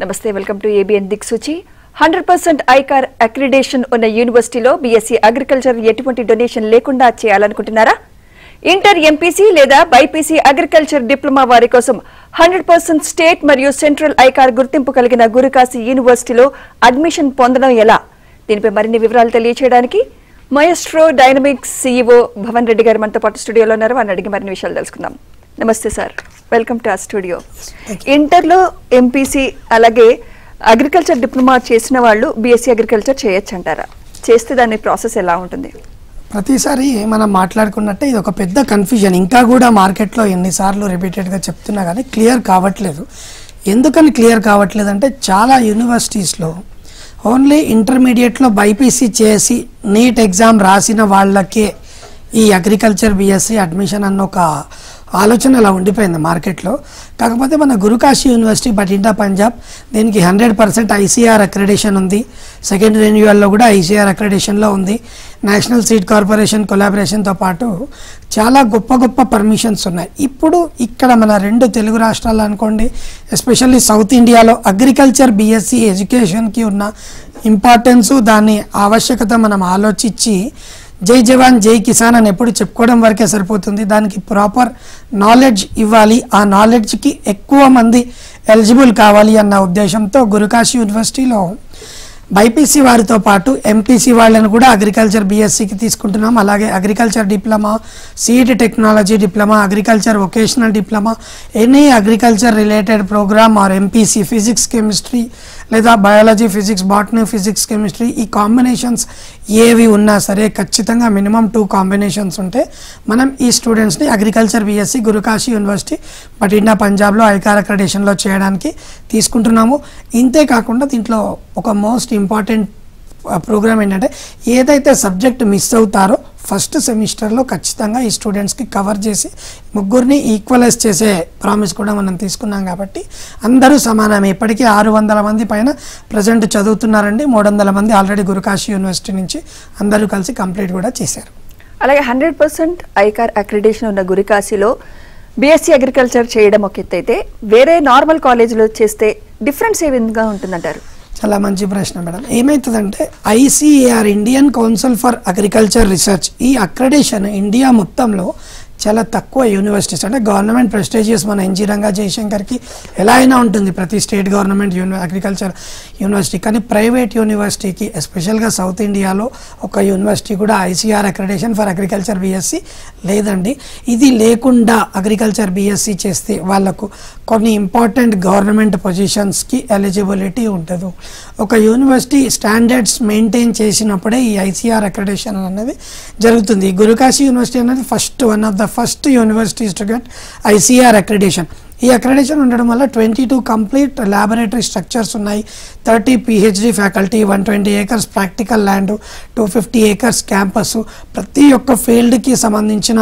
నమస్తే welcome to ABN దిక్సూచి 100% ICAR accreditation ఉన్న యూనివర్సిటీలో బీఎస్సీ అగ్రికల్చర్ ఎటువంటి డొనేషన్ లేకుండా చేయాలనుకుంటున్నారా? ఇంటర్ ఎంపీసీ లేదా బైపీసీ అగ్రికల్చర్ డిప్లొమా వారి కోసం 100% స్టేట్ మరియు సెంట్రల్ ఐకార్ గుర్తింపు కలిగిన గురుకాశీ యూనివర్సిటీలో అడ్మిషన్ పొందడం ఎలా? దీనిపై మరిన్ని వివరాలు తెలియజేయడానికి మయస్ట్రో డైనమిక్స్ సీఈఓ భవన్ రెడ్డి గారు మనతో పాటు స్టూడియోలో ఉన్నారు. వారిని అడిగి మరిన్ని విషయాలు తెలుసుకుందాం. నమస్తే సార్, వెల్కమ్ టు ఆ స్టూడియో. ఇంటర్లో ఎంపీసీ అలాగే అగ్రికల్చర్ డిప్లొమా చేసిన వాళ్ళు బీఎస్సీ అగ్రికల్చర్ చేయొచ్చు అంటారా? చేస్తే దాని ప్రాసెస్ ఎలా ఉంటుంది? ప్రతిసారి మనం మాట్లాడుకున్నట్టే ఇది ఒక పెద్ద కన్ఫ్యూజన్. ఇంకా కూడా మార్కెట్లో ఎన్నిసార్లు రిపీటెడ్గా చెప్తున్నా కానీ క్లియర్ కావట్లేదు. ఎందుకని క్లియర్ కావట్లేదు అంటే చాలా యూనివర్సిటీస్లో ఓన్లీ ఇంటర్మీడియట్లో బైపీసీ చేసి నీట్ ఎగ్జామ్ రాసిన వాళ్ళకే ఈ అగ్రికల్చర్ బీఎస్సీ అడ్మిషన్ అన్న ఒక ఆలోచన అలా ఉండిపోయింది మార్కెట్లో. కాకపోతే మన గురుకాశీ యూనివర్సిటీ బఠిండా పంజాబ్ దీనికి 100% ఐసీఆర్ అక్రెడిషన్ ఉంది. సెకండ్ రెన్యువల్లో కూడా ఐసీఆర్ అక్రెడిషన్లో ఉంది. నేషనల్ సీడ్ కార్పొరేషన్ కొలాబరేషన్తో పాటు చాలా గొప్ప గొప్ప పర్మిషన్స్ ఉన్నాయి. ఇప్పుడు ఇక్కడ మన 2 తెలుగు రాష్ట్రాలు అనుకోండి, ఎస్పెషల్లీ సౌత్ ఇండియాలో అగ్రికల్చర్ బీఎస్సీ ఎడ్యుకేషన్కి ఉన్న ఇంపార్టెన్సు, దాని ఆవశ్యకత మనం ఆలోచించి జై జవాన్ జై కిసాన్ అని ఎప్పుడు చెప్పుకోవడం వరకే సరిపోతుంది. దానికి ప్రాపర్ నాలెడ్జ్ ఇవ్వాలి, ఆ నాలెడ్జ్కి ఎక్కువ మంది ఎలిజిబుల్ కావాలి అన్న ఉద్దేశంతో గురుకాశీ యూనివర్సిటీలో బైపీసీ వారితో పాటు ఎంపీసీ వాళ్ళని కూడా అగ్రికల్చర్ బీఎస్సీకి తీసుకుంటున్నాం. అలాగే agriculture diploma, seed technology diploma, agriculture vocational diploma, any agriculture related program or MPC physics chemistry లేదా biology physics, botany physics chemistry, ఈ కాంబినేషన్స్ ఏవి ఉన్నా సరే ఖచ్చితంగా మినిమం 2 కాంబినేషన్స్ ఉంటే మనం ఈ స్టూడెంట్స్ని agriculture BSc Gurukashi university Bathinda పంజాబ్లో ఐకార్ అక్రెడిషన్లో చేయడానికి తీసుకుంటున్నాము. ఇంతే కాకుండా దీంట్లో ఒక మోస్ట్ ఇంపార్టెంట్ ప్రోగ్రామ్ ఏంటంటే ఏదైతే సబ్జెక్ట్ మిస్ అవుతారో ఫస్ట్ సెమిస్టర్లో ఖచ్చితంగా ఈ స్టూడెంట్స్కి కవర్ చేసి ముగ్గురిని ఈక్వలైజ్ చేసే ప్రామిస్ కూడా మనం తీసుకున్నాం. కాబట్టి అందరూ సమానమే. ఇప్పటికీ 600 మంది పైన ప్రజెంట్ చదువుతున్నారండి. 300 మంది ఆల్రెడీ గురుకాశీ యూనివర్సిటీ నుంచి అందరూ కలిసి కంప్లీట్ కూడా చేశారు. అలాగే 100% ఐకార్ అక్రిడేషన్ ఉన్న గురుకాశీలో బీఎస్సీ అగ్రికల్చర్ చేయడం ఒక ఎత్తు అయితే, వేరే నార్మల్ కాలేజీలో చేస్తే డిఫరెన్స్ ఏ విధంగా ఉంటుందంటారు? చాలా మంచి ప్రశ్న మేడం. ఏమవుతుందంటే ICAR Indian council for agriculture research ఈ అక్రెడిషన్ ఇండియా మొత్తంలో చాలా తక్కువ యూనివర్సిటీస్, అంటే గవర్నమెంట్ ప్రెస్టీజియస్ మన ఎన్జీ రంగా జయశంకర్కి ఎలా అయినా ఉంటుంది ప్రతి స్టేట్ గవర్నమెంట్ అగ్రికల్చర్ యూనివర్సిటీ, కానీ ప్రైవేట్ యూనివర్సిటీకి ఎస్పెషల్గా సౌత్ ఇండియాలో ఒక యూనివర్సిటీ కూడా ICR accreditation for agriculture BSc లేదండి. ఇది లేకుండా అగ్రికల్చర్ బీఎస్సీ చేస్తే వాళ్ళకు కొన్ని ఇంపార్టెంట్ గవర్నమెంట్ పొజిషన్స్కి ఎలిజిబిలిటీ ఉంటుంది. ఒక యూనివర్సిటీ స్టాండర్డ్స్ మెయింటైన్ చేసినప్పుడే ఈ ఐసీఆర్ అక్రెడిషన్ అనేది జరుగుతుంది. గురుకాశీ యూనివర్సిటీ అనేది one of the first universities to get ICR accreditation. ఈ అక్రెడిషన్ ఉండడం వల్ల 22 కంప్లీట్ ల్యాబొరేటరీ స్ట్రక్చర్స్ ఉన్నాయి, 30 PhD faculty, 120 acres practical land, 250 acres campus, ప్రతి ఒక్క ఫీల్డ్కి సంబంధించిన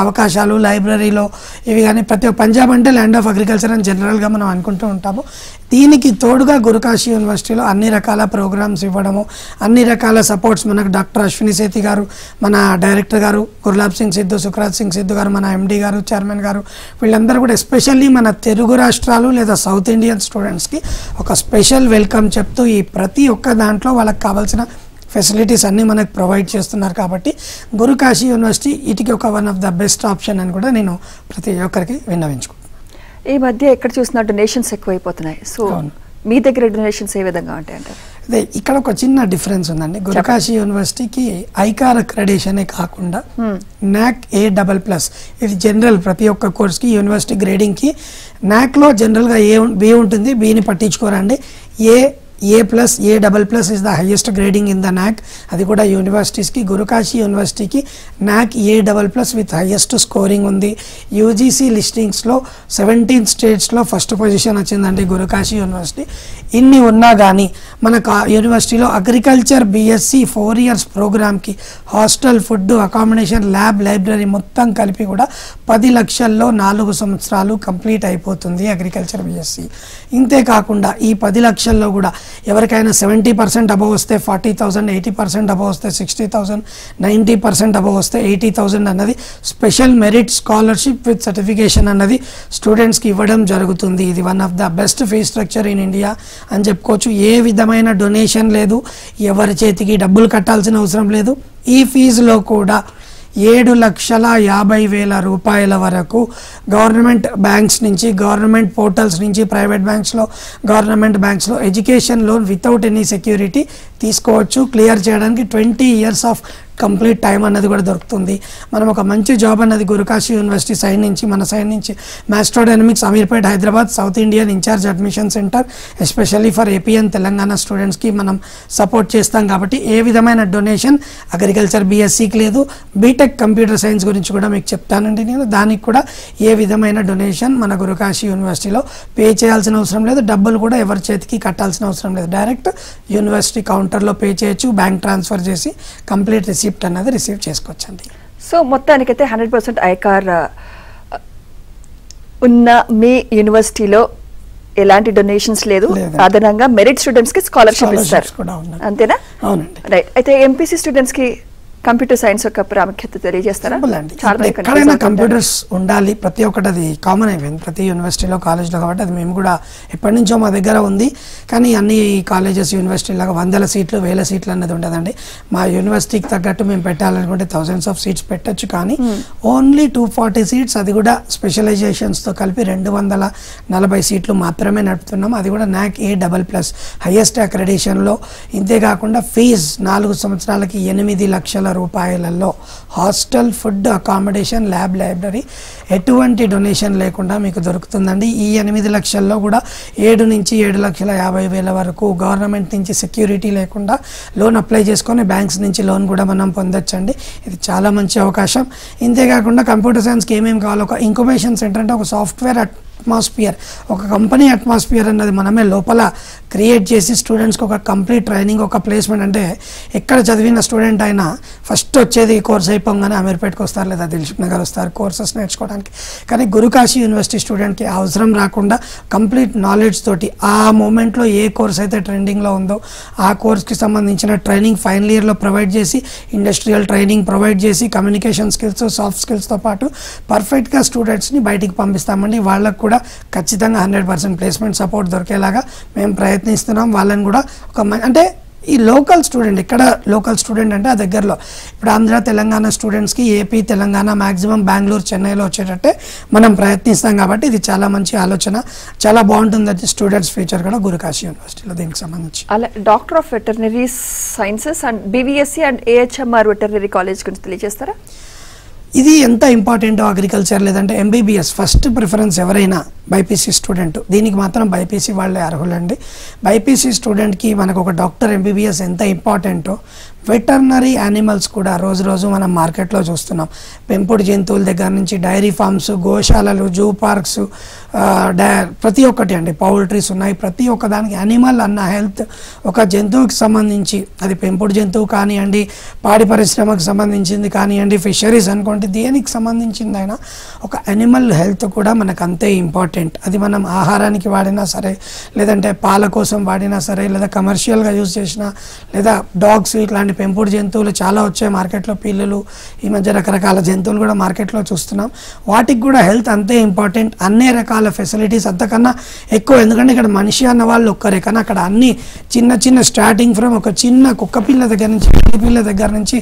అవకాశాలు లైబ్రరీలో ఇవి కానీ ప్రతి ఒక్క పంజాబ్ అంటే ల్యాండ్ ఆఫ్ అగ్రికల్చర్ అని జనరల్గా మనం అనుకుంటూ ఉంటాము. దీనికి తోడుగా గురుకాశీ యూనివర్సిటీలో అన్ని రకాల ప్రోగ్రామ్స్ ఇవ్వడము, అన్ని రకాల సపోర్ట్స్ మనకు డాక్టర్ అశ్విని సేతి గారు, మన డైరెక్టర్ గారు గుర్లాబ్ సింగ్ సిద్ధు, సుఖ్రాజ్ సింగ్ సిద్ధు గారు, మన ఎండి గారు, చైర్మన్ గారు, వీళ్ళందరూ కూడా ఎస్పెషల్లీ మన తెలుగు రాష్ట్రాలు లేదా సౌత్ ఇండియన్ స్టూడెంట్స్కి ఒక స్పెషల్ వెల్కమ్ చెప్తూ ఈ ప్రతి ఒక్క దాంట్లో వాళ్ళకి కావాల్సిన ఫెసిలిటీస్ అన్నీ మనకు ప్రొవైడ్ చేస్తున్నారు. కాబట్టి గురుకాశీ యూనివర్సిటీ ఇటుకి ఒక one of the best option అని కూడా నేను ప్రతి ఒక్కరికి విన్నవించుకుంటాను. ఈ మధ్య ఎక్కడ చూసినా డొనేషన్స్ ఎక్కువైపోతున్నాయి. సో మీ దగ్గర డొనేషన్స్ ఏ విధంగా ఉంటాయి అంటారు? అదే ఇక్కడ ఒక చిన్న డిఫరెన్స్ ఉందండి. గురుకాశీ యూనివర్సిటీకి ఐకార్ అక్రెడిషనే కాకుండా నాక్ A++, ఇది జనరల్ ప్రతి ఒక్క కోర్స్కి యూనివర్సిటీ గ్రేడింగ్కి. నాక్లో జనరల్గా బి ఉంటుంది, బిని పట్టించుకోరండి. A+, A++ is the highest grading in the NAC. అది కూడా యూనివర్సిటీస్కి. గురుకాశీ యూనివర్సిటీకి NAC A++ with highest scoring ఉంది. యూజీసీ లిస్టింగ్స్లో 17 స్టేట్స్లో ఫస్ట్ పొజిషన్ వచ్చిందండి గురుకాశీ యూనివర్సిటీ. ఇన్ని ఉన్నా కానీ మన యూనివర్సిటీలో అగ్రికల్చర్ బీఎస్సీ 4 years ప్రోగ్రామ్కి hostel, food, accommodation, lab, library మొత్తం కలిపి కూడా 10 లక్షల్లో 4 సంవత్సరాలు కంప్లీట్ అయిపోతుంది అగ్రికల్చర్ బీఎస్సీ. ఇంతే కాకుండా ఈ 10 లక్షల్లో కూడా ఎవరికైనా 70% అబవ్ వస్తే 40,000, 80% అబవ్ వస్తే 60,000, 90% అబవ్ వస్తే 80,000 అన్నది special merit scholarship with certification అన్నది స్టూడెంట్స్కి ఇవ్వడం జరుగుతుంది. ఇది one of the best fee structure in India అని చెప్పుకోవచ్చు. ఏ విధమైన డొనేషన్ లేదు, ఎవరి చేతికి డబ్బులు కట్టాల్సిన అవసరం లేదు. ఈ ఫీజులో కూడా 7,50,000 రూపాయల వరకు గవర్నమెంట్ బ్యాంక్స్ నుంచి, గవర్నమెంట్ పోర్టల్స్ నుంచి, ప్రైవేట్ బ్యాంక్స్లో, గవర్నమెంట్ బ్యాంక్స్లో education loan without any security తీసుకోవచ్చు. క్లియర్ చేయడానికి 20 years ఆఫ్ కంప్లీట్ టైం అన్నది కూడా దొరుకుతుంది. మనం ఒక మంచి జాబ్ అన్నది గురుకాశీ యూనివర్సిటీ సైడ్ నుంచి, మన సైడ్ నుంచి Maestro Dynamics Ameerpet Hyderabad south Indian incharge admission centre especially for AP and Telangana స్టూడెంట్స్కి మనం సపోర్ట్ చేస్తాం. కాబట్టి ఏ విధమైన డొనేషన్ అగ్రికల్చర్ బీఎస్సీకి లేదు. బీటెక్ కంప్యూటర్ సైన్స్ గురించి కూడా మీకు చెప్తానండి నేను. దానికి కూడా ఏ విధమైన డొనేషన్ మన గురుకాశీ యూనివర్సిటీలో పే చేయాల్సిన అవసరం లేదు. డబ్బులు కూడా ఎవరి చేతికి కట్టాల్సిన అవసరం లేదు. డైరెక్ట్ యూనివర్సిటీ కౌంటర్లో పే చేయొచ్చు. బ్యాంక్ ట్రాన్స్ఫర్ చేసి కంప్లీట్ రిసీప్ట్ అన్నది రిసీవ్ చేసుకోవచ్చండి. సో మొత్తానికైతే 100% ఐకార్ ఉన్న మీ యూనివర్సిటీలో ఎలాంటి డొనేషన్స్ లేదు, అదనంగా మెరిట్ స్టూడెంట్స్ కి స్కాలర్షిప్ ఇస్తారు, అంతేనా? అవునండి. రైట్. అయితే ఎంపీసీ స్టూడెంట్స్ కి కంప్యూటర్ సైన్స్ యొక్క ప్రాముఖ్యత తెలియజేస్తారా? ఎక్కడైనా కంప్యూటర్స్ ఉండాలి, ప్రతి ఒక్కటి అది కామన్ అయిపోయింది ప్రతి యూనివర్సిటీలో, కాలేజ్లో. కాబట్టి అది మేము కూడా ఎప్పటి నుంచో మా దగ్గర ఉంది. కానీ అన్ని కాలేజెస్ యూనివర్సిటీలాగా 100 సీట్లు 1000 సీట్లు అన్నది ఉండదండి. మా యూనివర్సిటీకి తగ్గట్టు మేము పెట్టాలనుకుంటే thousands of seats పెట్టచ్చు. కానీ ఓన్లీ 240 seats, అది కూడా స్పెషలైజేషన్స్తో కలిపి 240 సీట్లు మాత్రమే నడుపుతున్నాం. అది కూడా NAC A++ హైయెస్ట్ అక్రెడిషన్లో. ఇంతేకాకుండా ఫీజ్ 4 సంవత్సరాలకి 8 లక్షల రూపాయలలో hostel, food, accommodation, lab, library ఎటువంటి డొనేషన్ లేకుండా మీకు దొరుకుతుందండి. ఈ 8 లక్షల్లో కూడా 7 నుంచి 7,50,000 వరకు గవర్నమెంట్ నుంచి సెక్యూరిటీ లేకుండా లోన్ అప్లై చేసుకొని బ్యాంక్స్ నుంచి లోన్ కూడా మనం పొందొచ్చండి. ఇది చాలా మంచి అవకాశం. ఇంతేకాకుండా కంప్యూటర్ సైన్స్కి ఏమేమి కావాలో, ఒక ఇంక్యుబేషన్ సెంటర్ అంటే ఒక సాఫ్ట్వేర్ అట్మాస్ఫియర్, ఒక కంపెనీ అట్మాస్ఫియర్ అన్నది మనమే లోపల క్రియేట్ చేసి స్టూడెంట్స్కి ఒక కంప్లీట్ ట్రైనింగ్, ఒక ప్లేస్మెంట్. అంటే ఎక్కడ చదివిన స్టూడెంట్ అయినా ఫస్ట్ వచ్చేది కోర్స్ అయిపోగానే అమీర్పేట్కి వస్తారు లేదా దిల్సుఖ్ నగర్ వస్తారు కోర్సెస్ నేర్చుకోవడానికి. కానీ గురుకాశీ యూనివర్సిటీ స్టూడెంట్కి అవసరం రాకుండా కంప్లీట్ నాలెడ్జ్ తోటి ఆ మూమెంట్లో ఏ కోర్స్ అయితే ట్రెండింగ్లో ఉందో ఆ కోర్స్కి సంబంధించిన ట్రైనింగ్ ఫైనల్ ఇయర్లో ప్రొవైడ్ చేసి, ఇండస్ట్రియల్ ట్రైనింగ్ ప్రొవైడ్ చేసి, కమ్యూనికేషన్ స్కిల్స్, సాఫ్ట్ స్కిల్స్తో పాటు పర్ఫెక్ట్గా స్టూడెంట్స్ని బయటికి పంపిస్తామండి. వాళ్ళకు కూడా ఖచ్చితంగా 100% ప్లేస్మెంట్ సపోర్ట్ దొరికేలాగా మేము ప్రయత్నిస్తున్నాం. వాళ్ళని కూడా ఒక అంటే ఈ లోకల్ స్టూడెంట్, ఇక్కడ లోకల్ స్టూడెంట్ అంటే ఆ దగ్గరలో ఇప్పుడు ఆంధ్ర తెలంగాణ స్టూడెంట్స్కి ఏపీ తెలంగాణ మ్యాక్సిమం బెంగళూరు చెన్నైలో వచ్చేటట్టే మనం ప్రయత్నిస్తాం. కాబట్టి ఇది చాలా మంచి ఆలోచన, చాలా బాగుంటుంది. అది స్టూడెంట్స్ ఫ్యూచర్ కూడా గురుకాశీ యూనివర్సిటీలో దీనికి సంబంధించి. అలా doctor of veterinary sciences and BVSc and AHMR veterinary college గురించి తెలియజేస్తారా? ఇది ఎంత ఇంపార్టెంటో అగ్రికల్చర్ లేదంటే MBBS ఫస్ట్ ప్రిఫరెన్స్ ఎవరైనా బైపీసీ స్టూడెంట్, దీనికి మాత్రం బైపీసీ వాళ్ళే అర్హులండి. బైపీసీ స్టూడెంట్కి మనకు ఒక డాక్టర్ MBBS ఎంత ఇంపార్టెంటో వెటర్నరీ యానిమల్స్ కూడా రోజు రోజు మనం మార్కెట్లో చూస్తున్నాం. పెంపుడు జంతువుల దగ్గర నుంచి డైరీ ఫార్మ్స్, గోశాలలు, జూ పార్క్స్, ప్రతి ఒక్కటి అండి, పౌల్ట్రీస్ ఉన్నాయి. ప్రతి ఒక్క దానికి యానిమల్ అన్న హెల్త్, ఒక జంతువుకి సంబంధించి అది పెంపుడు జంతువు కానివ్వండి, పాడి పరిశ్రమకు సంబంధించింది కానివ్వండి, ఫిషరీస్ అనుకోండి, దేనికి సంబంధించిందైనా ఒక యానిమల్ హెల్త్ కూడా మనకు అంతే ఇంపార్టెంట్. అది మనం ఆహారానికి వాడినా సరే, లేదంటే పాల కోసం వాడినా సరే, లేదా కమర్షియల్గా యూజ్ చేసినా, లేదా డాగ్స్ ఇట్లాంటి పెంపుడు జంతువులు చాలా వచ్చాయి మార్కెట్లో, పిల్లులు, ఈ మధ్య రకరకాల జంతువులు కూడా మార్కెట్లో చూస్తున్నాం. వాటికి కూడా హెల్త్ అంతే ఇంపార్టెంట్. అన్ని రకాల ఫెసిలిటీస్ అంతకన్నా ఎక్కువ, ఎందుకంటే ఇక్కడ మనిషి అన్న వాళ్ళు ఒక్కరే, కానీ అక్కడ అన్ని చిన్న చిన్న స్టార్టింగ్ ఫ్రమ్ ఒక చిన్న కుక్క పిల్ల దగ్గర నుంచి, పిల్లి పిల్ల దగ్గర నుంచి,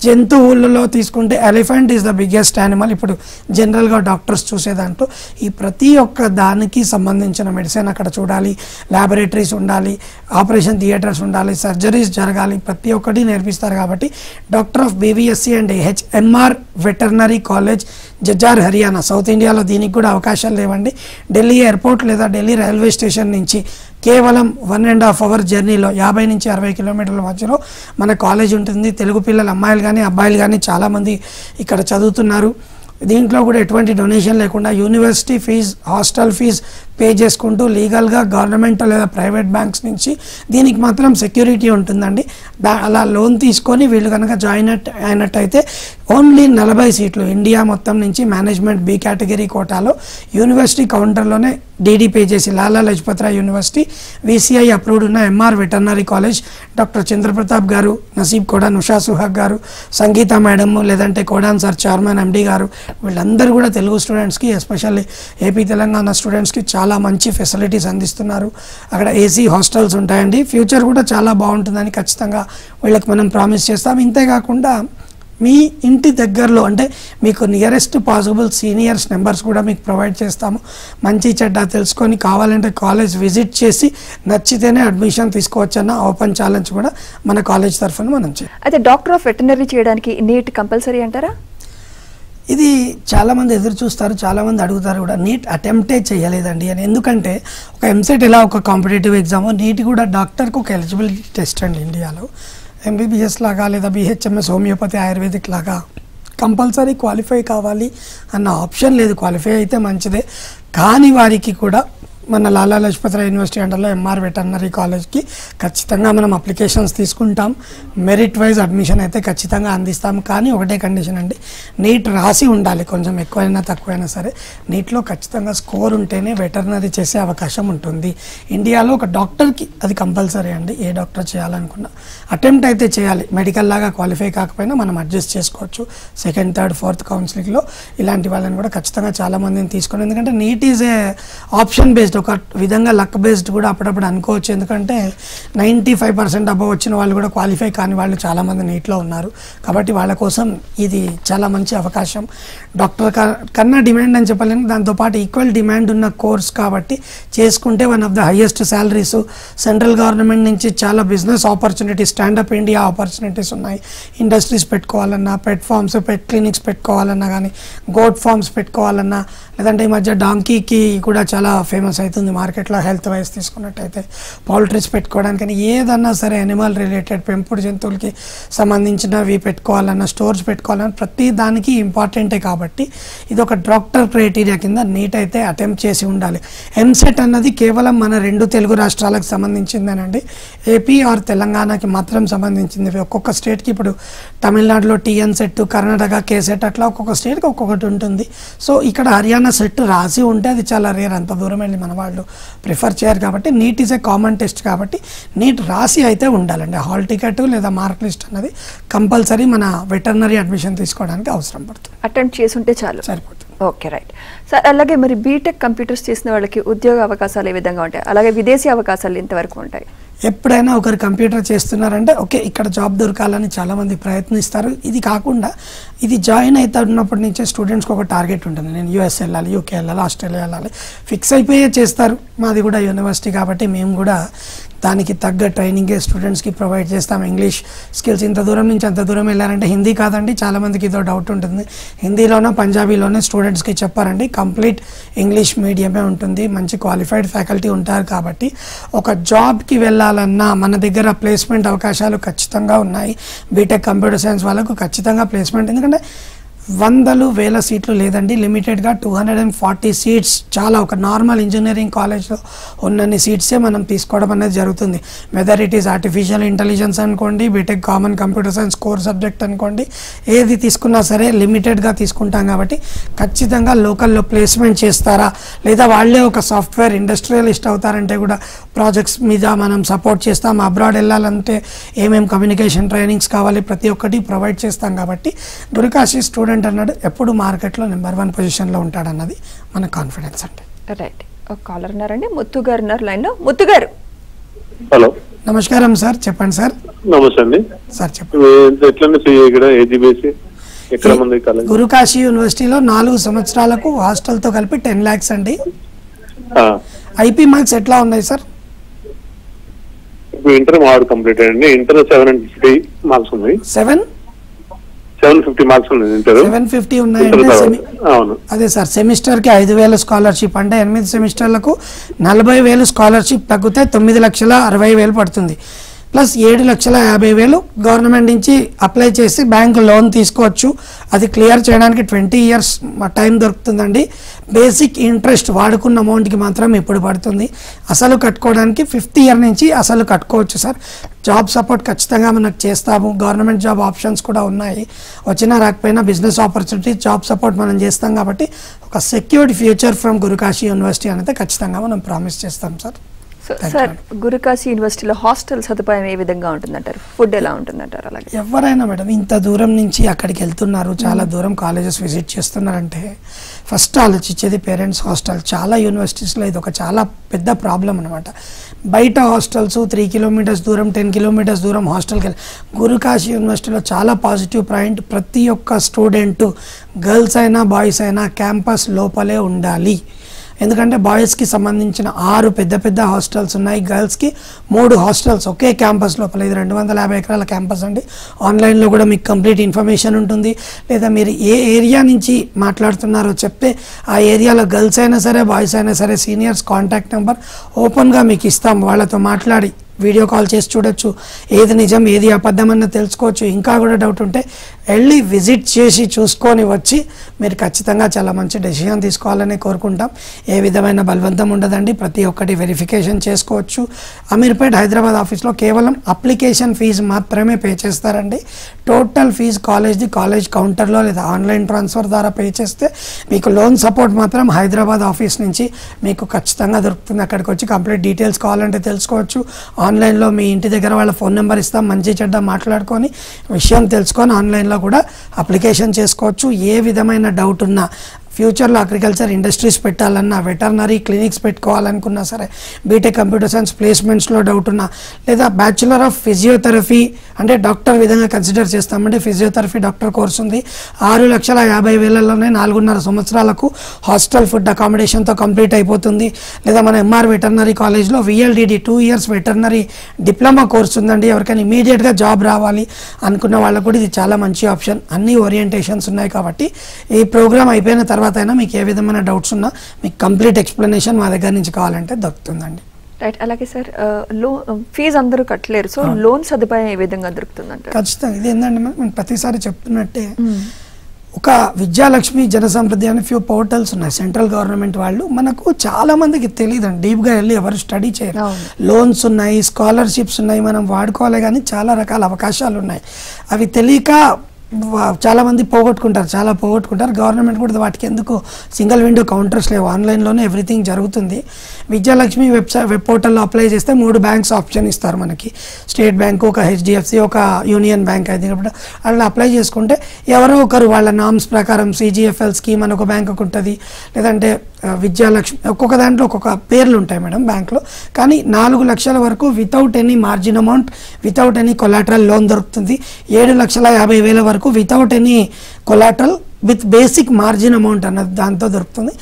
జంతువులలో తీసుకుంటే elephant is the biggest animal ఇప్పుడు జనరల్గా డాక్టర్స్ చూసేదాంట్లో. ఈ ప్రతి ఒక్క దానికి సంబంధించిన మెడిసిన్ అక్కడ చూడాలి, ల్యాబొరేటరీస్ ఉండాలి, ఆపరేషన్ థియేటర్స్ ఉండాలి, సర్జరీస్ జరగాలి, ప్రతి ఒక్కటి నేర్పిస్తారు. కాబట్టి doctor of BVSC and AHMR veterinary college Jhajjar Haryana, south ఇండియాలో దీనికి కూడా అవకాశాలు లేవండి. ఢిల్లీ ఎయిర్పోర్ట్ లేదా ఢిల్లీ రైల్వే స్టేషన్ నుంచి కేవలం 1.5 hour జర్నీలో 50 నుంచి 60 కిలోమీటర్ల మధ్యలో మన కాలేజ్ ఉంటుంది. తెలుగు పిల్లలు అమ్మాయిలు కానీ అబ్బాయిలు కానీ చాలామంది ఇక్కడ చదువుతున్నారు. దీంట్లో కూడా ఎటువంటి డొనేషన్ లేకుండా university fees, hostel fees pay చేసుకుంటూ లీగల్గా గవర్నమెంట్ లేదా ప్రైవేట్ బ్యాంక్స్ నుంచి దీనికి మాత్రం సెక్యూరిటీ ఉంటుందండి. అలా లోన్ తీసుకొని వీళ్ళు కనుక జాయిన్ అయినట్టయితే ఓన్లీ 40 సీట్లు ఇండియా మొత్తం నుంచి మేనేజ్మెంట్ బి కేటగిరీ కోటాలో యూనివర్సిటీ కౌంటర్లోనే డీడీ పే చేసి Lala Lajpat Rai university VCI approved ఉన్న MR veterinary college doctor Chandrapratap గారు, నసీబ్ కోడాన్, ఉషా సుహాగ్ గారు, సంగీత మేడమ్, లేదంటే కోడాన్ సార్ చైర్మన్ ఎండి గారు, వీళ్ళందరూ కూడా తెలుగు స్టూడెంట్స్కి ఎస్పెషల్లీ ఏపీ తెలంగాణ స్టూడెంట్స్కి చాలా మంచి ఫెసిలిటీస్ అందిస్తున్నారు. అక్కడ ఏసీ హాస్టల్స్ ఉంటాయండి. ఫ్యూచర్ కూడా చాలా బాగుంటుందని ఖచ్చితంగా వీళ్ళకి మనం ప్రామిస్ చేస్తాం. ఇంతేకాకుండా మీ ఇంటి దగ్గరలో అంటే మీకు నియరెస్ట్ పాసిబుల్ సీనియర్స్ నెంబర్స్ కూడా మీకు ప్రొవైడ్ చేస్తాము. మంచి చెడ్డ తెలుసుకొని కావాలంటే కాలేజ్ విజిట్ చేసి నచ్చితేనే అడ్మిషన్ తీసుకోవచ్చన్న ఓపెన్ ఛాలెంజ్ కూడా మన కాలేజ్ తరఫున మనం చేయాలి. అయితే డాక్టర్ ఆఫ్ వెటర్నరీ చేయడానికి నీట్ కంపల్సరీ అంటారా? ఇది చాలామంది ఎదురు చూస్తారు, చాలామంది అడుగుతారు కూడా. నీట్ అటెంప్టే చేయలేదండి అని. ఎందుకంటే ఒక ఎంసెట్ ఎలా ఒక కాంపిటేటివ్ ఎగ్జామ్, నీట్ కూడా డాక్టర్కి ఒక ఎలిజిబిలిటీ టెస్ట్ అండి. ఇండియాలో ఎంబీబీఎస్ లాగా లేదా బీహెచ్ఎంఎస్ హోమియోపతి ఆయుర్వేదిక్ లాగా కంపల్సరీ క్వాలిఫై కావాలి అన్న ఆప్షన్ లేదు. క్వాలిఫై అయితే మంచిదే, కానీ వారికి కూడా మన లాలా లజపత్ రాయ్ యూనివర్సిటీ అండర్లో ఎంఆర్ వెటర్నరీ కాలేజ్కి ఖచ్చితంగా మనం అప్లికేషన్స్ తీసుకుంటాం. మెరిట్ వైజ్ అడ్మిషన్ అయితే ఖచ్చితంగా అందిస్తాం. కానీ ఒకటే కండిషన్ అండి, నీట్ రాసి ఉండాలి. కొంచెం ఎక్కువైనా తక్కువైనా సరే నీట్లో ఖచ్చితంగా స్కోర్ ఉంటేనే వెటర్నరీ చేసే అవకాశం ఉంటుంది. ఇండియాలో ఒక డాక్టర్కి అది కంపల్సరీ అండి. ఏ డాక్టర్ చేయాలనుకున్నా అటెంప్ట్ అయితే చేయాలి. మెడికల్ లాగా క్వాలిఫై కాకపోయినా మనం అడ్జస్ట్ చేసుకోవచ్చు. సెకండ్, థర్డ్, ఫోర్త్ కౌన్సిలింగ్లో ఇలాంటి వాళ్ళని కూడా ఖచ్చితంగా చాలామందిని తీసుకుని, ఎందుకంటే NEET is a option based, ఒక విధంగా లక్ బేస్డ్ కూడా అప్పుడప్పుడు అనుకోవచ్చు. ఎందుకంటే 95% అబవ్ వచ్చిన వాళ్ళు కూడా క్వాలిఫై కాని వాళ్ళు చాలామంది నీట్లో ఉన్నారు. కాబట్టి వాళ్ళ కోసం ఇది చాలా మంచి అవకాశం. డాక్టర్ కన్నా డిమాండ్ అని చెప్పలేను, దాంతోపాటు ఈక్వల్ డిమాండ్ ఉన్న కోర్స్ కాబట్టి చేసుకుంటే one of the highest salaries, central government నుంచి చాలా business opportunities, standup India opportunities ఉన్నాయి. ఇండస్ట్రీస్ పెట్టుకోవాలన్నా, పెట్ ఫార్మ్స్, పెట్ క్లినిక్స్ పెట్టుకోవాలన్నా, కానీ గోట్ ఫార్మ్స్ పెట్టుకోవాలన్నా, లేదంటే ఈ మధ్య డాంకీకి కూడా చాలా ఫేమస్ అవుతుంది మార్కెట్లో. హెల్త్ వైజ్ తీసుకున్నట్టయితే పౌల్ట్రీస్ పెట్టుకోవడానికని ఏదన్నా సరే అనిమల్ రిలేటెడ్ పెంపుడు జంతువులకి సంబంధించినవి పెట్టుకోవాలన్నా, స్టోర్స్ పెట్టుకోవాలన్నా ప్రతి దానికి ఇంపార్టెంటే. కాబట్టి ఇది ఒక డాక్టర్ క్రైటీరియా కింద నీట్ అయితే అటెంప్ట్ చేసి ఉండాలి. ఎంసెట్ అన్నది కేవలం మన 2 తెలుగు రాష్ట్రాలకు సంబంధించిందేనండి. ఏపీ ఆర్ తెలంగాణకి మాత్రం సంబంధించింది. ఒక్కొక్క స్టేట్కి ఇప్పుడు తమిళనాడులో టీఎన్ సెట్, కర్ణాటక కేసెట్, అట్లా ఒక్కొక్క స్టేట్కి ఒక్కొక్కటి ఉంటుంది. సో ఇక్కడ హర్యానా సెట్ రాసి ఉంటే అది చాలా రేర్. అంత దూరం వెళ్ళి మన వాళ్ళు ప్రిఫర్ చేయరు. కాబట్టి NEET is a common test కాబట్టి నీట్ రాసి అయితే ఉండాలండి. హాల్ టికెట్ లేదా మార్క్ లిస్ట్ అన్నది కంపల్సరీ మన వెటర్నరీ అడ్మిషన్ తీసుకోవడానికి అవసరం పడుతుంది. అటెంప్ట్ చేసి ఉంటే చాలు, సరిపోతుంది. Okay, right sir. అలాగే మరి బీటెక్ కంప్యూటర్స్ చేసిన వాళ్ళకి ఉద్యోగ అవకాశాలు ఏ విధంగా ఉంటాయి? అలాగే విదేశీ అవకాశాలు ఎంతవరకు ఉంటాయి? ఎప్పుడైనా ఒకరు కంప్యూటర్ చేస్తున్నారంటే ఓకే ఇక్కడ జాబ్ దొరకాలని చాలామంది ప్రయత్నిస్తారు. ఇది కాకుండా ఇది జాయిన్ అవుతున్నప్పటి నుంచే స్టూడెంట్స్కి ఒక టార్గెట్ ఉంటుంది. నేను యూఎస్ వెళ్ళాలి, యూకే వెళ్ళాలి, ఆస్ట్రేలియా వెళ్ళాలి, ఫిక్స్ అయిపోయే చేస్తారు. మాది కూడా యూనివర్సిటీ కాబట్టి మేము కూడా దానికి తగ్గ ట్రైనింగే స్టూడెంట్స్కి ప్రొవైడ్ చేస్తాం. ఇంగ్లీష్ స్కిల్స్ ఇంత దూరం నుంచి అంత దూరం వెళ్ళారంటే హిందీ కాదండి, చాలామందికి ఇదో డౌట్ ఉంటుంది. హిందీలోనో పంజాబీలోనే స్టూడెంట్స్కి చెప్పారండి. కంప్లీట్ ఇంగ్లీష్ మీడియమే ఉంటుంది. మంచి క్వాలిఫైడ్ ఫ్యాకల్టీ ఉంటారు. కాబట్టి ఒక జాబ్కి వెళ్ళాలన్నా మన దగ్గర ప్లేస్మెంట్ అవకాశాలు ఖచ్చితంగా ఉన్నాయి. బీటెక్ కంప్యూటర్ సైన్స్ వాళ్ళకు ఖచ్చితంగా ప్లేస్మెంట్, ఎందుకంటే 100,000 సీట్లు లేదండి, లిమిటెడ్గా 240 సీట్స్. చాలా ఒక నార్మల్ ఇంజనీరింగ్ కాలేజ్లో ఉన్నన్ని సీట్సే మనం తీసుకోవడం అనేది జరుగుతుంది. Whether it is artificial intelligence అనుకోండి, BTech common computer science core subject అనుకోండి, ఏది తీసుకున్నా సరే లిమిటెడ్గా తీసుకుంటాం. కాబట్టి ఖచ్చితంగా లోకల్లో ప్లేస్మెంట్ చేస్తారా లేదా వాళ్ళే ఒక సాఫ్ట్వేర్ ఇండస్ట్రియలిస్ట్ అవుతారంటే కూడా ప్రాజెక్ట్స్ మీద మనం సపోర్ట్ చేస్తాం. అబ్రాడ్ వెళ్ళాలంటే ఏమేమి కమ్యూనికేషన్ ట్రైనింగ్స్ కావాలి ప్రతి ఒక్కటి ప్రొవైడ్ చేస్తాం. కాబట్టి గురుకాశి స్టూడెంట్ అన్నాడు ఎప్పుడు మార్కెట్లో నెంబర్ 1 పొజిషన్లో ఉంటాడన్నది మన కాన్ఫిడెన్స్ అండి. రైట్, ఒక కాలర్ ఉన్నారండి, ముత్తు గారు ఉన్నారు లైన్లో. ముత్తు గారు, హలో, నమస్కారం సార్, చెప్పండి సార్. నమస్తే అండి సార్ చెప్పండి. గురుకాశీ యూనివర్సిటీలో 4 సంవత్సరాలకు హాస్టల్తో కలిపి 10 lakhs అండి. ఐపీ మార్క్స్ ఎట్లా ఉన్నాయి సార్? ఇప్పుడు ఇంటర్ మాడు కంప్లీట్ అయ్యండి. ఇంటర్ 750 మార్క్స్ ఉన్నాయి. 750 మార్క్స్ ఉన్నాయి. ఇంటర్ 750 ఉన్నాయంటే అవును, అదే సార్. సెమిస్టర్కి 5,000 స్కాలర్షిప్ అంటే 8 సెమిస్టర్లకు 40,000 స్కాలర్షిప్ తగ్గితే 9,60,60,000 పడుతుంది. ప్లస్ 7,50,000 గవర్నమెంట్ నుంచి అప్లై చేసి బ్యాంకు లోన్ తీసుకోవచ్చు. అది క్లియర్ చేయడానికి 20 years టైం దొరుకుతుందండి. బేసిక్ ఇంట్రెస్ట్ వాడుకున్న అమౌంట్కి మాత్రం ఇప్పుడు పడుతుంది. అసలు కట్టుకోవడానికి 5th year నుంచి అసలు కట్టుకోవచ్చు సార్. జాబ్ సపోర్ట్ ఖచ్చితంగా మనకు చేస్తాము. గవర్నమెంట్ జాబ్ ఆప్షన్స్ కూడా ఉన్నాయి. వచ్చినా రాకపోయినా బిజినెస్ ఆపర్చునిటీ, జాబ్ సపోర్ట్ మనం చేస్తాం కాబట్టి ఒక secured future from Gurukashi university అనేది ఖచ్చితంగా మనం ప్రామిస్ చేస్తాం సార్. సార్, గురుకాశీ యూనివర్సిటీలో హాస్టల్ సదుపాయం ఏ విధంగా ఉంటుందంటారు? ఫుడ్ ఎలా ఉంటుందంటారు? అలాగే ఎవరైనా మేడం ఇంత దూరం నుంచి అక్కడికి వెళ్తున్నారు, చాలా దూరం కాలేజెస్ విజిట్ చేస్తున్నారంటే ఫస్ట్ ఆలోచించేది పేరెంట్స్ హాస్టల్. చాలా యూనివర్సిటీస్లో ఇది ఒక చాలా పెద్ద ప్రాబ్లం అనమాట. బయట హాస్టల్స్ 3 kilometers దూరం, 10 kilometers దూరం హాస్టల్కి వెళ్ళి, గురుకాశీ యూనివర్సిటీలో చాలా పాజిటివ్ పాయింట్, ప్రతి ఒక్క స్టూడెంట్ గర్ల్స్ అయినా బాయ్స్ అయినా క్యాంపస్ లోపలే ఉండాలి. ఎందుకంటే బాయ్స్కి సంబంధించిన 6 పెద్ద హాస్టల్స్ ఉన్నాయి, గర్ల్స్కి 3 హాస్టల్స్ ఒకే క్యాంపస్ లోపల. ఇది 250 ఎకరాల క్యాంపస్ అండి. ఆన్లైన్లో కూడా మీకు కంప్లీట్ ఇన్ఫర్మేషన్ ఉంటుంది. లేదా మీరు ఏ ఏరియా నుంచి మాట్లాడుతున్నారో చెప్తే ఆ ఏరియాలో గర్ల్స్ అయినా సరే బాయ్స్ అయినా సరే సీనియర్స్ కాంటాక్ట్ నెంబర్ ఓపెన్గా మీకు ఇస్తాం. వాళ్ళతో మాట్లాడి వీడియో కాల్ చేసి చూడొచ్చు, ఏది నిజం ఏది అబద్ధం అన్న తెలుసుకోవచ్చు. ఇంకా కూడా డౌట్ ఉంటే వెళ్ళి విజిట్ చేసి చూసుకొని వచ్చి మీరు ఖచ్చితంగా చాలా మంచి డెసిషన్ తీసుకోవాలని కోరుకుంటాం. ఏ విధమైన బలవంతం ఉండదండి, ప్రతి ఒక్కటి వెరిఫికేషన్ చేసుకోవచ్చు. అమీర్పేట్ హైదరాబాద్ ఆఫీస్లో కేవలం అప్లికేషన్ ఫీజు మాత్రమే పే చేస్తారండి. టోటల్ ఫీజు కాలేజ్ కౌంటర్లో లేదా ఆన్లైన్ ట్రాన్స్ఫర్ ద్వారా పే చేస్తే మీకు లోన్ సపోర్ట్ మాత్రం హైదరాబాద్ ఆఫీస్ నుంచి మీకు ఖచ్చితంగా దొరుకుతుంది. అక్కడికి వచ్చి కంప్లీట్ డీటెయిల్స్ కావాలంటే తెలుసుకోవచ్చు. ఆన్లైన్లో మీ ఇంటి దగ్గర వాళ్ళ ఫోన్ నెంబర్ ఇస్తాం, మంచి చెడ్డ మాట్లాడుకొని విషయం తెలుసుకొని ఆన్లైన్లో కూడా అప్లికేషన్ చేసుకోవచ్చు. ఏ విధమైన డౌట్ ఉన్నా, ఫ్యూచర్లో అగ్రికల్చర్ ఇండస్ట్రీస్ పెట్టాలన్నా, వెటర్నరీ క్లినిక్స్ పెట్టుకోవాలనుకున్నా సరే, బీటెక్ కంప్యూటర్ సైన్స్ ప్లేస్మెంట్స్లో డౌట్ ఉన్నా, లేదా బ్యాచులర్ ఆఫ్ ఫిజియోథెరపీ అంటే డాక్టర్ విధంగా కన్సిడర్ చేస్తామంటే ఫిజియోథెరపీ డాక్టర్ కోర్స్ ఉంది. 6,50,000లోనే 4.5 సంవత్సరాలకు హాస్టల్ ఫుడ్ అకామిడేషన్తో కంప్లీట్ అయిపోతుంది. లేదా మన ఎంఆర్ వెటర్నరీ కాలేజ్లో VLDD 2 years veterinary diploma course ఉందండి. ఎవరికైనా ఇమీడియట్గా జాబ్ రావాలి అనుకున్న వాళ్ళకు కూడా ఇది చాలా మంచి ఆప్షన్. అన్ని ఓరియంటేషన్స్ ఉన్నాయి కాబట్టి ఈ ప్రోగ్రామ్ అయిపోయిన తర్వాత అయినా మీకు ఏ విధమైన డౌట్స్ ఉన్నా మీకు కంప్లీట్ ఎక్స్ప్లెనేషన్ మా దగ్గర నుంచి కావాలంటే దొరుకుతుందండి. రైట్. అలాగే సార్, ఫీజు అందరూ కట్టలేరు, సో లోన్ సదుపాయం ఏ విధంగా దొరుకుతుందంట? ఖచ్చితంగా ఇది ఏంటంటే మనం ప్రతిసారి చెప్తున్నట్టే ఒక విద్యాలక్ష్మి జనసమృద్ధి అనే ఫ్యూ పోర్టల్స్ ఉన్నాయి సెంట్రల్ గవర్నమెంట్ వాళ్ళు. మనకు చాలా మందికి తెలియదండి, డీప్గా వెళ్ళి ఎవరు స్టడీ చేయరు. లోన్స్ ఉన్నాయి, స్కాలర్షిప్స్ ఉన్నాయి, మనం వాడుకోవాలి. కానీ చాలా రకాల అవకాశాలు ఉన్నాయి, అవి తెలియక చాలామంది పోగొట్టుకుంటారు. గవర్నమెంట్ కూడా వాటికి ఎందుకు సింగిల్ విండో కౌంటర్స్ లేవు, ఆన్లైన్లోనే ఎవ్రీథింగ్ జరుగుతుంది. విద్యాలక్ష్మి వెబ్ పోర్టల్లో అప్లై చేస్తే 3 బ్యాంక్స్ ఆప్షన్ ఇస్తారు మనకి. స్టేట్ బ్యాంకు, ఒక HDFC, ఒక యూనియన్ బ్యాంక్ అయితే. అలా అప్లై చేసుకుంటే ఎవరో ఒకరు వాళ్ళ నామ్స్ ప్రకారం CGFL స్కీమ్ అని ఒక బ్యాంకు ఉంటుంది, లేదంటే విద్యాలక్ష్మి, ఒక్కొక్క దాంట్లో ఒక్కొక్క పేర్లు ఉంటాయి మేడం బ్యాంక్లో. కానీ 4 లక్షల వరకు without any margin amount, without any collateral loan దొరుకుతుంది. 7,50,000 వరకు without any collateral with basic margin amount అన్నది దాంతో దొరుకుతుంది.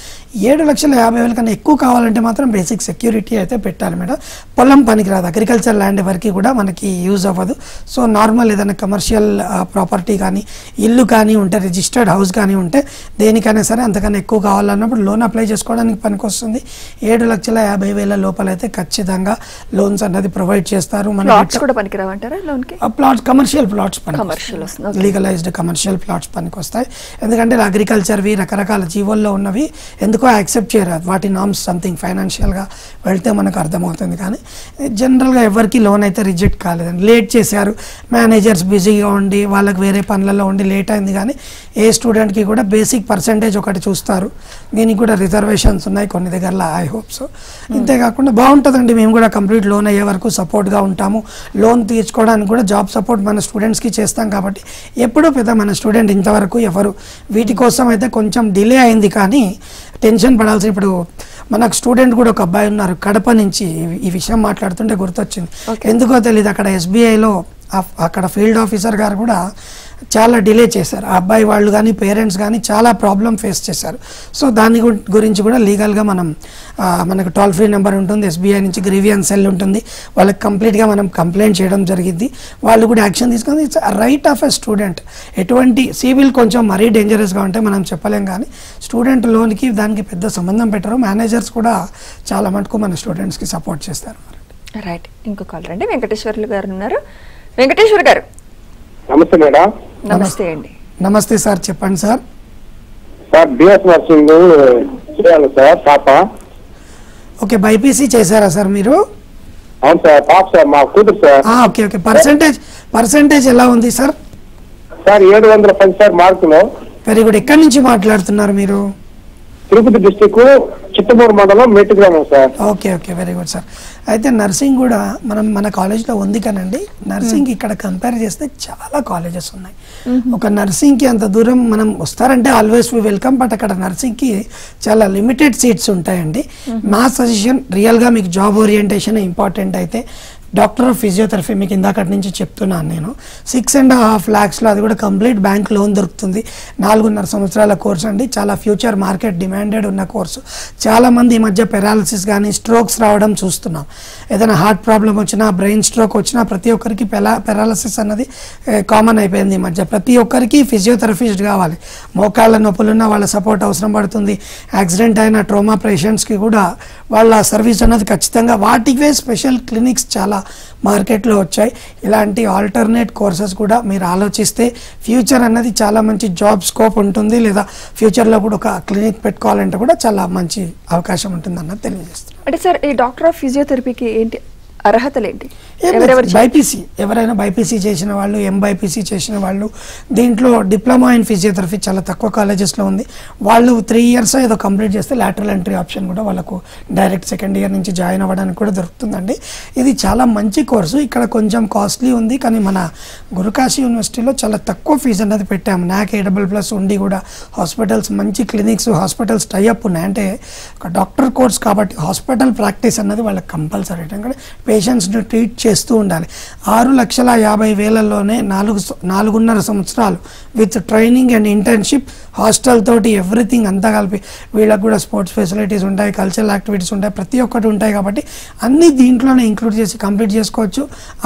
7,50,000 కన్నా ఎక్కువ కావాలంటే మాత్రం బేసిక్ సెక్యూరిటీ అయితే పెట్టాలి మేడం. పొలం పనికిరాదు, అగ్రికల్చర్ ల్యాండ్ ఎవరికి కూడా మనకి యూజ్ అవ్వదు. సో నార్మల్ ఏదైనా కమర్షియల్ ప్రాపర్టీ కానీ, ఇల్లు కానీ ఉంటే, రిజిస్టర్డ్ హౌస్ కానీ ఉంటే, దేనికైనా సరే అంతకన్నా ఎక్కువ కావాలన్నప్పుడు లోన్ అప్లై చేసుకోవడానికి పనికొస్తుంది. 7,50,000 లోపలైతే ఖచ్చితంగా లోన్స్ అన్నది ప్రొవైడ్ చేస్తారు. Plots, commercial plots legalised commercial plots పనికొస్తాయి. ఎందుకంటే అగ్రికల్చర్వి రకరకాల జీవోల్లో ఉన్నవి ఎందుకో యాక్సెప్ట్ చేయరు, వాటి నామ్స్ సంథింగ్ ఫైనాన్షియల్గా వెళ్తే మనకు అర్థమవుతుంది. కానీ జనరల్గా ఎవరికి లోన్ అయితే రిజెక్ట్ కాలేదండి. లేట్ చేశారు, మేనేజర్స్ బిజీగా ఉండి వాళ్ళకి వేరే పనులలో ఉండి లేట్ అయింది. కానీ ఏ స్టూడెంట్కి కూడా బేసిక్ పర్సంటేజ్ ఒకటి చూస్తారు. దీనికి కూడా రిజర్వేషన్స్ ఉన్నాయి కొన్ని దగ్గరలో, ఐ హోప్ సో. ఇంతేకాకుండా బాగుంటుందండి, మేము కూడా కంప్లీట్ లోన్ అయ్యే వరకు సపోర్ట్గా ఉంటాము. లోన్ తీర్చుకోవడానికి కూడా జాబ్ సపోర్ట్ మన స్టూడెంట్స్కి చేస్తాం కాబట్టి ఎప్పుడూ పెద్ద మన స్టూడెంట్ ఇంతవరకు ఎవరు వీటి కోసం అయితే కొంచెం డిలే అయింది. కానీ టెన్షన్ పడాల్సి, ఇప్పుడు మనకు స్టూడెంట్ కూడా ఒక అబ్బాయి ఉన్నారు కడప నుంచి, ఈ విషయం మాట్లాడుతుంటే గుర్తొచ్చింది. ఎందుకో తెలియదు, అక్కడ SBIలో అక్కడ ఫీల్డ్ ఆఫీసర్ గారు కూడా చాలా డిలే చేశారు. ఆ అబ్బాయి వాళ్ళు కానీ పేరెంట్స్ కానీ చాలా ప్రాబ్లం ఫేస్ చేశారు. సో దాని గురించి కూడా లీగల్గా మనకు టోల్ ఫ్రీ నెంబర్ ఉంటుంది, SBI నుంచి గ్రీవియన్స్ సెల్ ఉంటుంది, వాళ్ళకి కంప్లీట్గా మనం కంప్లైంట్ చేయడం జరిగింది. వాళ్ళు కూడా యాక్షన్ తీసుకొని it's right of a student. ఎటువంటి సివిల్ కొంచెం మరీ డేంజరస్గా ఉంటే మనం చెప్పలేం, కానీ స్టూడెంట్ లోన్కి దానికి పెద్ద సంబంధం పెట్టరు. మేనేజర్స్ కూడా చాలా మటుకు మన స్టూడెంట్స్కి సపోర్ట్ చేస్తారు. రైట్, ఇంకో కాలర్ అండి వెంకటేశ్వర్లు గారు ఉన్నారు. వెంకటేశ్వర్ గారు నమస్తే మేడం. నమస్తే అండి. నమస్తే సార్, చెప్పండి సార్. సార్ బిఎస్ నర్సింగ్ చేయాలి సార్ పాప. ఓకే, బైపీసీ చేశారా సార్ మీరు? అవును సార్, పాప సార్ మా కూతురు సార్. ఓకే ఓకే, పర్సెంటేజ్ ఎలా ఉంది సార్? సార్ 710 సార్ మార్కులు. Very good. ఎక్కడి నుంచి మాట్లాడుతున్నారు మీరు? తిరుపతి డిస్టిక్ చిత్తమూరు మండలం మేటి గ్రామం sir. Okay okay, very good sir. అయితే నర్సింగ్ కూడా మన కాలేజ్లో ఉంది కానండి, నర్సింగ్ ఇక్కడ కంపేర్ చేస్తే చాలా కాలేజెస్ ఉన్నాయి. ఒక నర్సింగ్కి అంత దూరం మనం వస్తారంటే ఆల్వేస్ వి వెల్కమ్, బట్ అక్కడ నర్సింగ్కి చాలా లిమిటెడ్ సీట్స్ ఉంటాయండి. నా సజెషన్ రియల్గా మీకు జాబ్ ఓరియంటేషన్ ఇంపార్టెంట్ అయితే డాక్టర్ ఆఫ్ ఫిజియోథెరపీ మీకు ఇందాకటి నుంచి చెప్తున్నాను నేను. 6.5 lakhsలో అది కూడా కంప్లీట్ బ్యాంక్ లోన్ దొరుకుతుంది. 4.5 సంవత్సరాల కోర్స్ అండి, చాలా ఫ్యూచర్ మార్కెట్ డిమాండెడ్ ఉన్న కోర్సు. చాలామంది ఈ మధ్య పెరాలసిస్ కానీ స్ట్రోక్స్ రావడం చూస్తున్నాం. ఏదైనా హార్ట్ ప్రాబ్లం వచ్చినా, బ్రెయిన్ స్ట్రోక్ వచ్చినా ప్రతి ఒక్కరికి పెరాలసిస్ అన్నది కామన్ అయిపోయింది ఈ మధ్య. ప్రతి ఒక్కరికి ఫిజియోథెరపిస్ట్ కావాలి. మోకాళ్ళ నొప్పులున్న వాళ్ళ సపోర్ట్ అవసరం పడుతుంది. యాక్సిడెంట్ అయిన ట్రోమా పేషెంట్స్కి కూడా వాళ్ళ సర్వీస్ అన్నది ఖచ్చితంగా, వాటికే స్పెషల్ క్లినిక్స్ చాలా మార్కెట్లో వచ్చాయి. ఇలాంటి ఆల్టర్నేట్ కోర్సెస్ కూడా మీరు ఆలోచిస్తే ఫ్యూచర్ అన్నది చాలా మంచి జాబ్ స్కోప్ ఉంటుంది, లేదా ఫ్యూచర్లో కూడా ఒక క్లినిక్ పెట్టుకోవాలంటే కూడా చాలా మంచి అవకాశం ఉంటుంది అన్నది తెలియజేస్తున్నాను. అంటే సార్ ఈ డాక్టర్ ఆఫ్ ఫిజియోథెరపీకి ఏంటి అర్హతలు ఏంటి? బైపీసీ, ఎవరైనా బైపీసీ చేసిన వాళ్ళు, ఎంబైపీసీ చేసిన వాళ్ళు, దీంట్లో డిప్లొమా ఇన్ ఫిజియోథెరపీ చాలా తక్కువ కాలేజెస్లో ఉంది. వాళ్ళు 3 years ఏదో కంప్లీట్ చేస్తే లాటరల్ ఎంట్రీ ఆప్షన్ కూడా వాళ్ళకు డైరెక్ట్ 2nd year నుంచి జాయిన్ అవ్వడానికి కూడా దొరుకుతుందండి. ఇది చాలా మంచి కోర్సు. ఇక్కడ కొంచెం కాస్ట్లీ ఉంది, కానీ మన గురుకాశీ యూనివర్సిటీలో చాలా తక్కువ ఫీజు అన్నది పెట్టాము. NAC A++ ఉండి కూడా హాస్పిటల్స్, మంచి క్లినిక్స్, హాస్పిటల్స్ టైఅప్ ఉన్నాయి. అంటే ఒక డాక్టర్ కోర్స్ కాబట్టి హాస్పిటల్ ప్రాక్టీస్ అన్నది వాళ్ళకి కంపల్సరీ. ఎందుకంటే పేషెంట్స్ని ట్రీట్ చేస్తూ ఉండాలి. 6,50,000లోనే 4.5 సంవత్సరాలు with training and internship, hostel తోటి ఎవ్రీథింగ్ అంతా కలిపి. వీళ్ళకి కూడా స్పోర్ట్స్ ఫెసిలిటీస్ ఉంటాయి, కల్చరల్ యాక్టివిటీస్ ఉంటాయి, ప్రతి ఒక్కటి ఉంటాయి. కాబట్టి అన్నీ దీంట్లోనే ఇంక్లూడ్ చేసి కంప్లీట్ చేసుకోవచ్చు.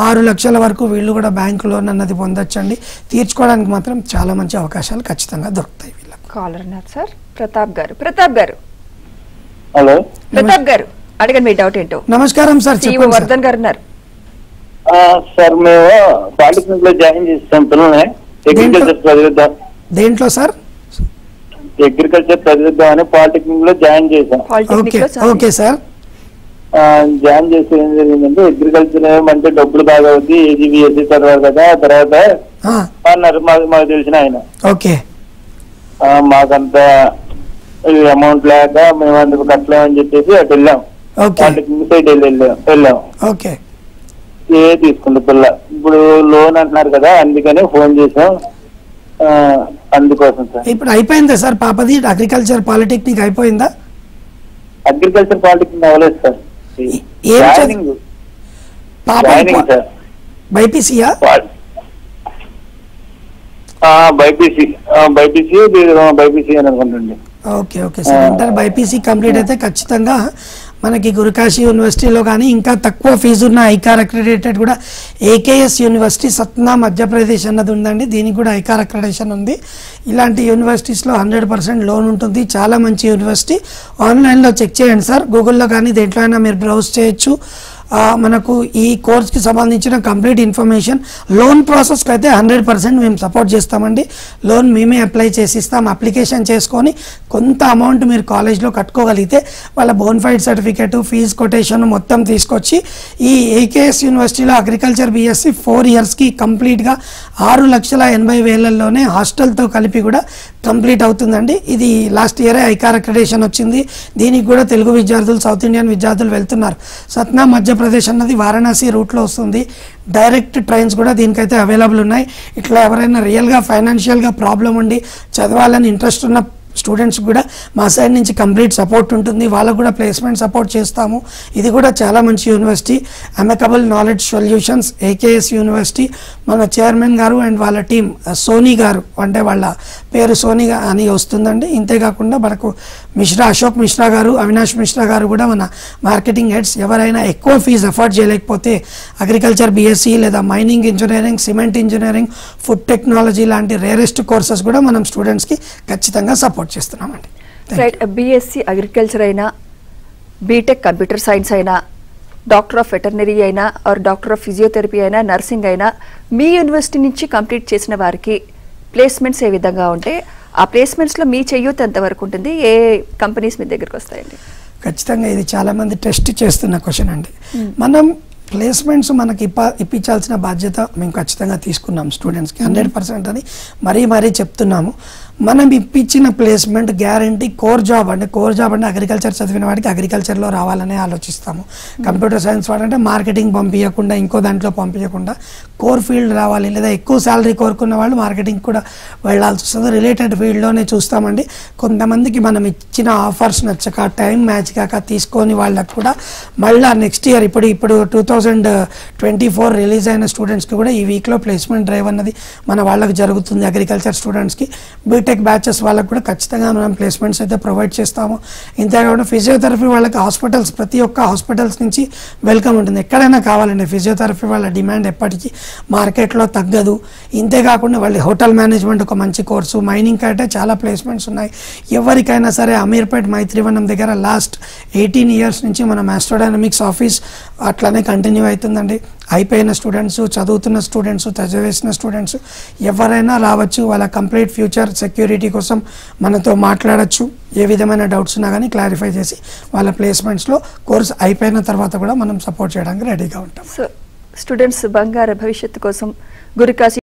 6 లక్షల వరకు వీళ్ళు కూడా బ్యాంక్ లోన్ అన్నది పొందొచ్చండి. తీర్చుకోవడానికి మాత్రం చాలా మంచి అవకాశాలు ఖచ్చితంగా దొరుకుతాయి వీళ్ళకి. కాలర్ ఉన్నారు సార్, ప్రతాప్ గారు. హలో ప్రతాప్ గారు అడగండి మీ డౌట్ ఏంటో. నమస్కారం సార్, చెప్పండి. వర్ధన్ గారు ఉన్నారు. సార్ మేము పాలిటెక్నిక్ లో జాయిన్ చేస్తాం పిల్లల్ని. అగ్రికల్చర్ చదివిద్దాం. దేంట్లో సార్? అగ్రికల్చర్ చదివిద్దామని పాలిటెక్నిక్ లో జాయిన్ చేశాం. Okay sir. జాయిన్ చేసి ఏం జరిగిందంటే, అగ్రికల్చర్ ఏమంటే డబ్బులు బాగా అవుద్ది, AGBSC చదవాలి కదా. తర్వాత అన్నారు మాకు తెలిసిన ఆయన. ఓకే, మాకంత అమౌంట్ లేక మేము అందుకు కట్టలేమని చెప్పేసి అటు వెళ్ళాం. పాలిటెక్నిక్ సైడ్ వెళ్ళాం. ఓకే, తీసుకుంది పిల్ల. ఇప్పుడు లోన్ అంటున్నారు కదా, అందుకని ఫోన్ చేసాం. అందుకోసం సార్. ఇప్పుడు అయిపోయిందా సార్ పాపది అగ్రికల్చర్ పాలిటెక్నిక్ అయిపోయిందా? అగ్రికల్చర్ పాలిటెక్నిక్ అవ్వలేదు సార్. సార్ బైపీసీయా? బైపీసీ అని అనుకుంటుండే. Okay okay sir. Inter BiPC complete అయితే ఖచ్చితంగా మనకి గురుకాశీ యూనివర్సిటీలో కానీ, ఇంకా తక్కువ ఫీజు ఉన్న ఐకార్ అక్రిడేటెడ్ కూడా AKS యూనివర్సిటీ సత్నా మధ్యప్రదేశ్ అన్నది ఉందండి. దీనికి కూడా ఐకార్ అక్రిడేషన్ ఉంది. ఇలాంటి యూనివర్సిటీస్లో 100% లోన్ ఉంటుంది. చాలా మంచి యూనివర్సిటీ. ఆన్లైన్లో చెక్ చేయండి సార్, గూగుల్లో కానీ దేంట్లో అయినా మీరు బ్రౌజ్ చేయొచ్చు. మనకు ఈ కోర్స్కి సంబంధించిన కంప్లీట్ ఇన్ఫర్మేషన్, లోన్ ప్రాసెస్కి అయితే 100% మేము సపోర్ట్ చేస్తామండి. లోన్ మేమే అప్లై చేసి ఇస్తాం. అప్లికేషన్ చేసుకొని కొంత అమౌంట్ మీరు కాలేజ్లో కట్టుకోగలిగితే వాళ్ళ బోన్ఫైడ్ సర్టిఫికేట్, ఫీజు కొటేషన్ మొత్తం తీసుకొచ్చి ఈ AKS యూనివర్సిటీలో అగ్రికల్చర్ BSc 4 yearsకి కంప్లీట్గా 6,80,000లోనే హాస్టల్తో కలిపి కూడా కంప్లీట్ అవుతుందండి. ఇది లాస్ట్ ఇయరే ఐకార్ అక్రిడేషన్ వచ్చింది. దీనికి కూడా తెలుగు విద్యార్థులు, సౌత్ ఇండియన్ విద్యార్థులు వెళ్తున్నారు. సత్నా మధ్యప్రదేశ్ అన్నది వారణాసి రూట్లో వస్తుంది. డైరెక్ట్ ట్రైన్స్ కూడా దీనికైతే అవైలబుల్ ఉన్నాయి. ఇట్లా ఎవరైనా రియల్గా ఫైనాన్షియల్గా ప్రాబ్లం ఉండి చదవాలని ఇంట్రెస్ట్ ఉన్న స్టూడెంట్స్ కూడా మా సైడ్ నుంచి కంప్లీట్ సపోర్ట్ ఉంటుంది. వాళ్ళకు కూడా ప్లేస్మెంట్ సపోర్ట్ చేస్తాము. ఇది కూడా చాలా మంచి university. Amicable Knowledge Solutions AKS university. మన చైర్మన్ గారు అండ్ వాళ్ళ టీం సోనీ గారు, అంటే వాళ్ళ పేరు సోనీ అని వస్తుందండి. ఇంతేకాకుండా మనకు అశోక్ మిశ్రా గారు, అవినాష్ మిశ్రా గారు కూడా మన మార్కెటింగ్ హెడ్స్. ఎవరైనా ఎక్కువ ఫీజు అఫోర్డ్ చేయలేకపోతే అగ్రికల్చర్ BSc లేదా mining engineering, cement engineering, food technology లాంటి రేరెస్ట్ కోర్సెస్ కూడా మనం స్టూడెంట్స్కి ఖచ్చితంగా సపోర్ట్ చేస్తున్నామండి. రైట్, BSc అగ్రికల్చర్ అయినా, బీటెక్ కంప్యూటర్ సైన్స్ అయినా డాక్టర్ ఆఫ్ వెటర్నరీ అయినా ఆర్ డాక్టర్ ఆఫ్ ఫిజియోథెరపీ అయినా నర్సింగ్ అయినా మీ యూనివర్సిటీ నుంచి కంప్లీట్ చేసిన వారికి ప్లేస్మెంట్స్ ఏ విధంగా ఉంటే ఆ ప్లేస్మెంట్స్లో మీ చెయ్యూత్ ఎంతవరకు ఉంటుంది, ఏ కంపెనీస్ మీ దగ్గరికి వస్తాయండి? ఖచ్చితంగా ఇది చాలామంది టెస్ట్ చేస్తున్న క్వశ్చన్ అండి. మనం ప్లేస్మెంట్స్ మనకి ఇప్పించాల్సిన బాధ్యత మేము ఖచ్చితంగా తీసుకున్నాం స్టూడెంట్స్కి 100% అని మరీ చెప్తున్నాము. మనం ఇప్పించిన ప్లేస్మెంట్ గ్యారంటీ కోర్ జాబ్ అంటే అగ్రికల్చర్ చదివిన వాడికి అగ్రికల్చర్లో రావాలని ఆలోచిస్తాము. కంప్యూటర్ సైన్స్ వాడంటే మార్కెటింగ్ పంపించకుండా ఇంకో దాంట్లో పంపించకుండా కోర్ ఫీల్డ్ రావాలి, లేదా ఎక్కువ శాలరీ కోరుకున్న వాళ్ళు మార్కెటింగ్ కూడా వెళ్ళాల్సి వస్తుంది. రిలేటెడ్ ఫీల్డ్లోనే చూస్తామండి. కొంతమందికి మనం ఇచ్చిన ఆఫర్స్ నచ్చక టైం మ్యాచ్ కాక తీసుకొని వాళ్ళకు కూడా మళ్ళీ నెక్స్ట్ ఇయర్ ఇప్పుడు 2024 రిలీజ్ అయిన స్టూడెంట్స్కి కూడా ఈ వీక్లో ప్లేస్మెంట్ డ్రైవ్ అన్నది మన వాళ్ళకి జరుగుతుంది. అగ్రికల్చర్ స్టూడెంట్స్కి బీటెక్ బ్యాచెస్ వాళ్ళకు కూడా ఖచ్చితంగా మనం ప్లేస్మెంట్స్ అయితే ప్రొవైడ్ చేస్తాము. ఇంతేకాకుండా ఫిజియోథెరపీ వాళ్ళకి హాస్పిటల్స్, ప్రతి ఒక్క హాస్పిటల్స్ నుంచి వెల్కమ్ ఉంటుంది. ఎక్కడైనా కావాలండి ఫిజియోథెరపీ వాళ్ళ డిమాండ్ ఎప్పటికీ మార్కెట్లో తగ్గదు. ఇంతేకాకుండా వాళ్ళ హోటల్ మేనేజ్మెంట్ ఒక మంచి కోర్సు, మైనింగ్ అంటే చాలా ప్లేస్మెంట్స్ ఉన్నాయి. ఎవరికైనా సరే అమీర్పేట్ మైత్రివనం దగ్గర లాస్ట్ 18 years నుంచి మన ఆస్ట్రోడైనమిక్స్ ఆఫీస్ అట్లానే కంటిన్యూ అవుతుందండి. అయిపోయిన స్టూడెంట్స్, చదువుతున్న స్టూడెంట్స్, చదివేసిన స్టూడెంట్స్ ఎవరైనా రావచ్చు. వాళ్ళ కంప్లీట్ ఫ్యూచర్ సెక్యూరిటీ కోసం మనతో మాట్లాడచ్చు. ఏ విధమైన డౌట్స్ ఉన్నా కానీ క్లారిఫై చేసి వాళ్ళ ప్లేస్మెంట్స్లో కోర్స్ అయిపోయిన తర్వాత కూడా మనం సపోర్ట్ చేయడానికి రెడీగా ఉంటాం. సో స్టూడెంట్స్ బంగారు భవిష్యత్తు కోసం గురుకాశీ